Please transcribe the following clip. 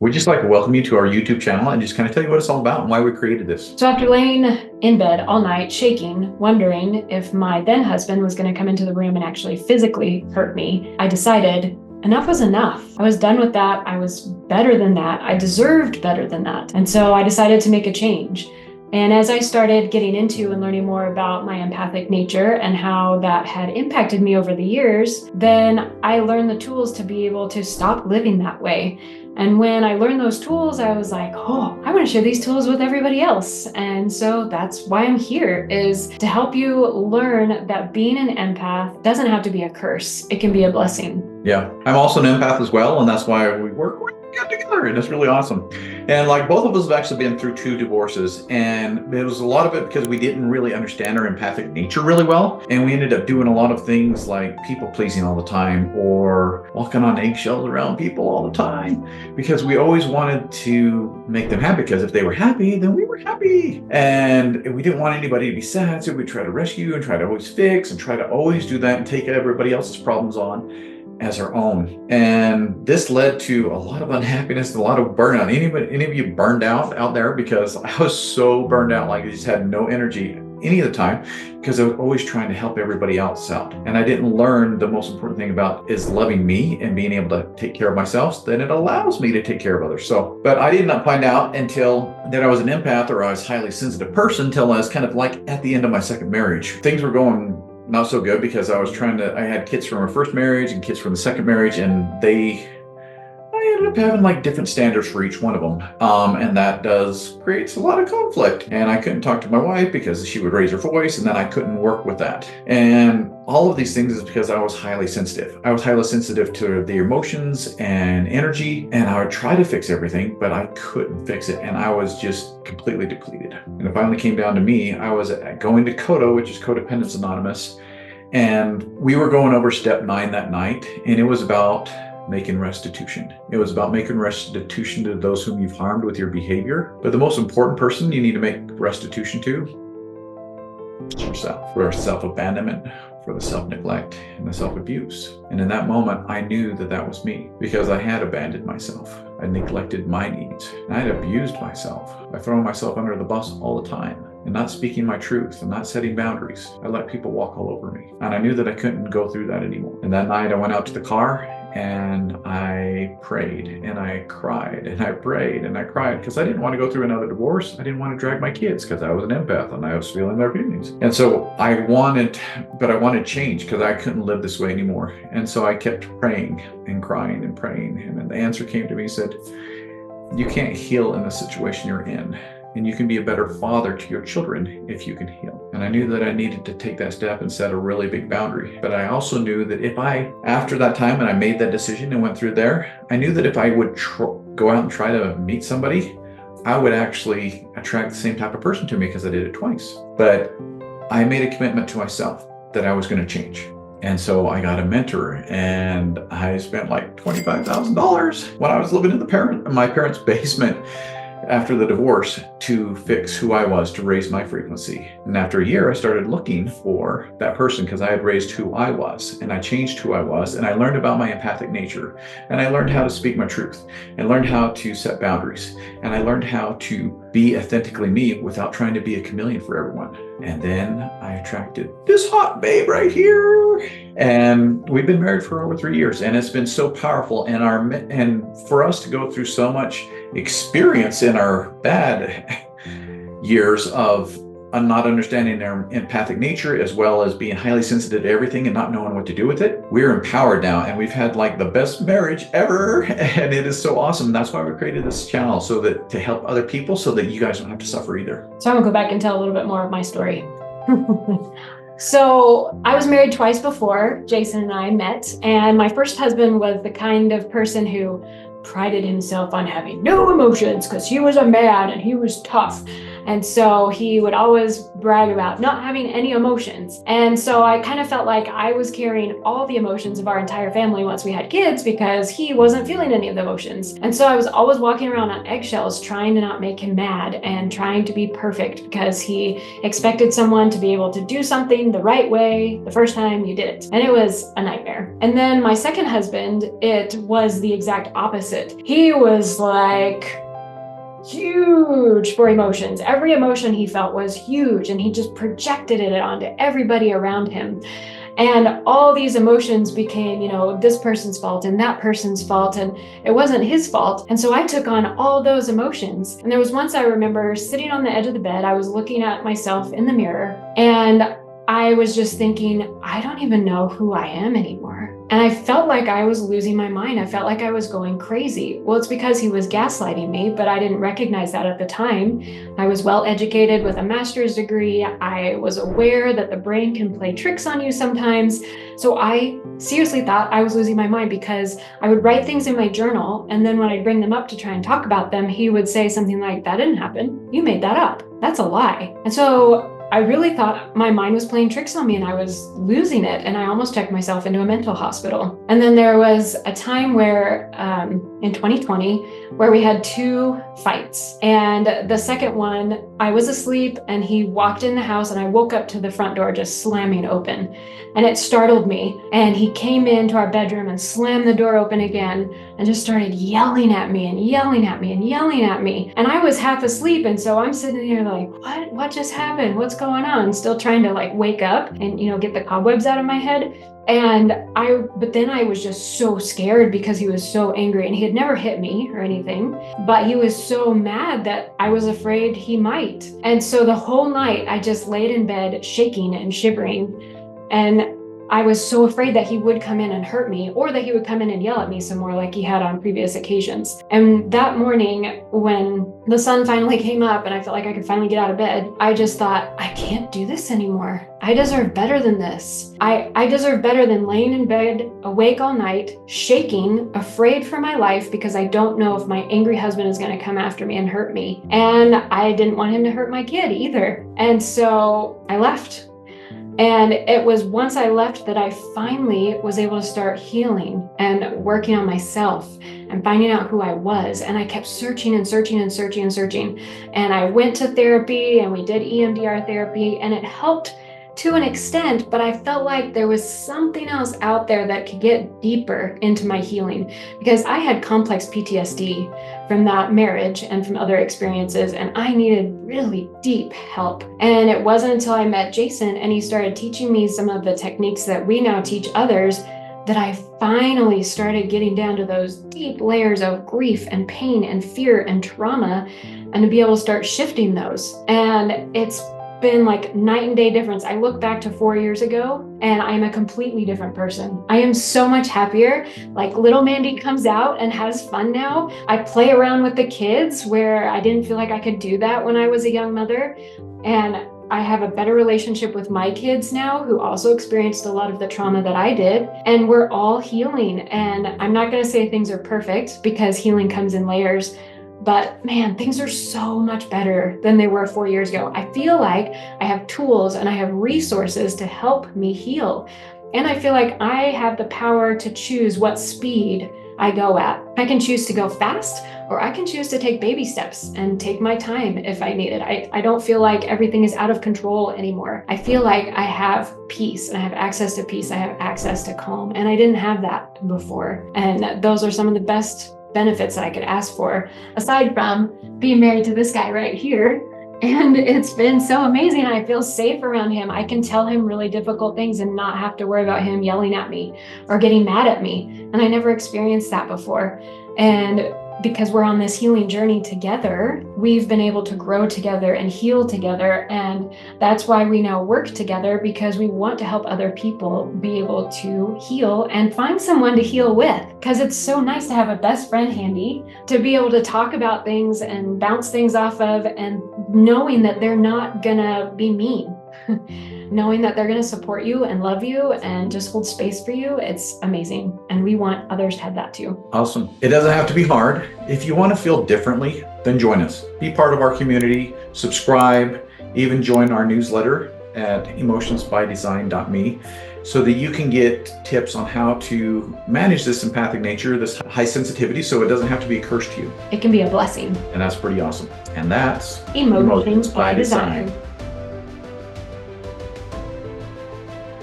We'd just like to welcome you to our YouTube channel and just kind of tell you what it's all about and why we created this. So after laying in bed all night, shaking, wondering if my then husband was going to come into the room and actually physically hurt me, I decided enough was enough. I was done with that. I was better than that. I deserved better than that. And so I decided to make a change. And as I started getting into and learning more about my empathic nature and how that had impacted me over the years, then I learned the tools to be able to stop living that way. And when I learned those tools, I was like, oh, I want to share these tools with everybody else. And so that's why I'm here, is to help you learn that being an empath doesn't have to be a curse. It can be a blessing. Yeah, I'm also an empath as well, and that's why we work together, and it's really awesome. And like both of us have actually been through 2 divorces, and it was a lot of it because we didn't really understand our empathic nature really well, and we ended up doing a lot of things like people pleasing all the time or walking on eggshells around people all the time because we always wanted to make them happy, because if they were happy, then we were happy, and we didn't want anybody to be sad, so we try to rescue and try to always fix and try to always do that and take everybody else's problems on as our own. And this led to a lot of unhappiness, a lot of burnout. Any of you burned out there? Because I was so burned out, like I just had no energy any of the time because I was always trying to help everybody else out. And I didn't learn the most important thing about is loving me and being able to take care of myself. Then it allows me to take care of others. So, but I did not find out until that I was an empath or I was a highly sensitive person until I was kind of like at the end of my second marriage. Things were going not so good because I had kids from my first marriage and kids from the second marriage, and I ended up having like different standards for each one of them. And that creates a lot of conflict. And I couldn't talk to my wife because she would raise her voice, and then I couldn't work with that. And all of these things is because I was highly sensitive. I was highly sensitive to the emotions and energy, and I would try to fix everything, but I couldn't fix it. And I was just completely depleted. And it finally came down to me. I was going to CODA, which is Codependency Anonymous. And we were going over step 9 that night, and it was about making restitution. It was about making restitution to those whom you've harmed with your behavior. But the most important person you need to make restitution to is yourself, for self-abandonment, for the self-neglect and the self-abuse. And in that moment, I knew that that was me because I had abandoned myself. I neglected my needs, and I had abused myself by throwing myself under the bus all the time and not speaking my truth and not setting boundaries. I let people walk all over me, and I knew that I couldn't go through that anymore. And that night I went out to the car and I prayed and I cried and I prayed and I cried because I didn't want to go through another divorce. I didn't want to drag my kids because I was an empath and I was feeling their feelings. And so I wanted change because I couldn't live this way anymore. And so I kept praying and crying and praying. And then the answer came to me and said, you can't heal in the situation you're in. And you can be a better father to your children if you can heal. And I knew that I needed to take that step and set a really big boundary. But I also knew that after that time and I made that decision and went through there, I knew that if I would go out and try to meet somebody, I would actually attract the same type of person to me because I did it twice. But I made a commitment to myself that I was going to change. And so I got a mentor, and I spent like $25,000 when I was living in my parents' basement after the divorce to fix who I was, to raise my frequency. And after a year, I started looking for that person because I had raised who I was, and I changed who I was, and I learned about my empathic nature, and I learned how to speak my truth, and learned how to set boundaries, and I learned how to be authentically me without trying to be a chameleon for everyone. And then I attracted this hot babe right here. And we've been married for over 3 years, and it's been so powerful. And for us to go through so much experience in our bad years of not understanding their empathic nature, as well as being highly sensitive to everything and not knowing what to do with it, we're empowered now, and we've had like the best marriage ever, and it is so awesome. That's why we created this channel, so that to help other people, so that you guys don't have to suffer either. So I'm gonna go back and tell a little bit more of my story. So I was married twice before Jason and I met, and my first husband was the kind of person who prided himself on having no emotions because he was a man and he was tough. And so he would always brag about not having any emotions. And so I kind of felt like I was carrying all the emotions of our entire family once we had kids because he wasn't feeling any of the emotions. And so I was always walking around on eggshells trying to not make him mad and trying to be perfect because he expected someone to be able to do something the right way the first time you did it. And it was a nightmare. And then my second husband, it was the exact opposite. He was like huge for emotions. Every emotion he felt was huge, and he just projected it onto everybody around him. And all these emotions became, this person's fault and that person's fault, and it wasn't his fault. And so I took on all those emotions. And there was once I remember sitting on the edge of the bed, I was looking at myself in the mirror, and I was just thinking, I don't even know who I am anymore. And I felt like I was losing my mind. I felt like I was going crazy. Well, it's because he was gaslighting me, but I didn't recognize that at the time. I was well educated with a master's degree. I was aware that the brain can play tricks on you sometimes. So I seriously thought I was losing my mind because I would write things in my journal, and then when I'd bring them up to try and talk about them, he would say something like, "That didn't happen. You made that up. That's a lie." And so I really thought my mind was playing tricks on me and I was losing it. And I almost checked myself into a mental hospital. And then there was a time where in 2020 where we had 2 fights. And the second one, I was asleep and he walked in the house and I woke up to the front door just slamming open. And it startled me. And he came into our bedroom and slammed the door open again and just started yelling at me and yelling at me and yelling at me. And I was half asleep. And so I'm sitting there like, what just happened? What's going on? Still trying to wake up and, get the cobwebs out of my head. But then I was just so scared because he was so angry, and he had never hit me or anything, but he was so mad that I was afraid he might. And so the whole night I just laid in bed shaking and shivering. And I was so afraid that he would come in and hurt me, or that he would come in and yell at me some more like he had on previous occasions. And that morning when the sun finally came up and I felt like I could finally get out of bed, I just thought, I can't do this anymore. I deserve better than this. I deserve better than laying in bed, awake all night, shaking, afraid for my life because I don't know if my angry husband is going to come after me and hurt me. And I didn't want him to hurt my kid either. And so I left. And it was once I left that I finally was able to start healing and working on myself and finding out who I was. And I kept searching and searching and searching and searching. And I went to therapy and we did EMDR therapy, and it helped to an extent, but I felt like there was something else out there that could get deeper into my healing, because I had complex PTSD from that marriage and from other experiences, and I needed really deep help. And it wasn't until I met Jason and he started teaching me some of the techniques that we now teach others that I finally started getting down to those deep layers of grief and pain and fear and trauma, and to be able to start shifting those. And it's been like night and day difference. I look back to 4 years ago and I am a completely different person. I am so much happier. Like little Mandy comes out and has fun now. I play around with the kids where I didn't feel like I could do that when I was a young mother. And I have a better relationship with my kids now, who also experienced a lot of the trauma that I did. And we're all healing. And I'm not going to say things are perfect because healing comes in layers. But man, things are so much better than they were 4 years ago. I feel like I have tools and I have resources to help me heal. And I feel like I have the power to choose what speed I go at. I can choose to go fast, or I can choose to take baby steps and take my time if I need it. I don't feel like everything is out of control anymore. I feel like I have peace and I have access to peace. I have access to calm, and I didn't have that before. And those are some of the best benefits that I could ask for, aside from being married to this guy right here. And it's been so amazing. I feel safe around him. I can tell him really difficult things and not have to worry about him yelling at me or getting mad at me. And I never experienced that before. And because we're on this healing journey together, we've been able to grow together and heal together. And that's why we now work together, because we want to help other people be able to heal and find someone to heal with. Because it's so nice to have a best friend handy to be able to talk about things and bounce things off of, and knowing that they're not gonna be mean Knowing that they're going to support you and love you and just hold space for you, it's amazing. And we want others to have that too. Awesome. It doesn't have to be hard. If you want to feel differently, then join us. Be part of our community, subscribe, even join our newsletter at emotionsbydesign.me so that you can get tips on how to manage this empathic nature, this high sensitivity, so it doesn't have to be a curse to you. It can be a blessing. And that's pretty awesome. And that's Emotions by Design.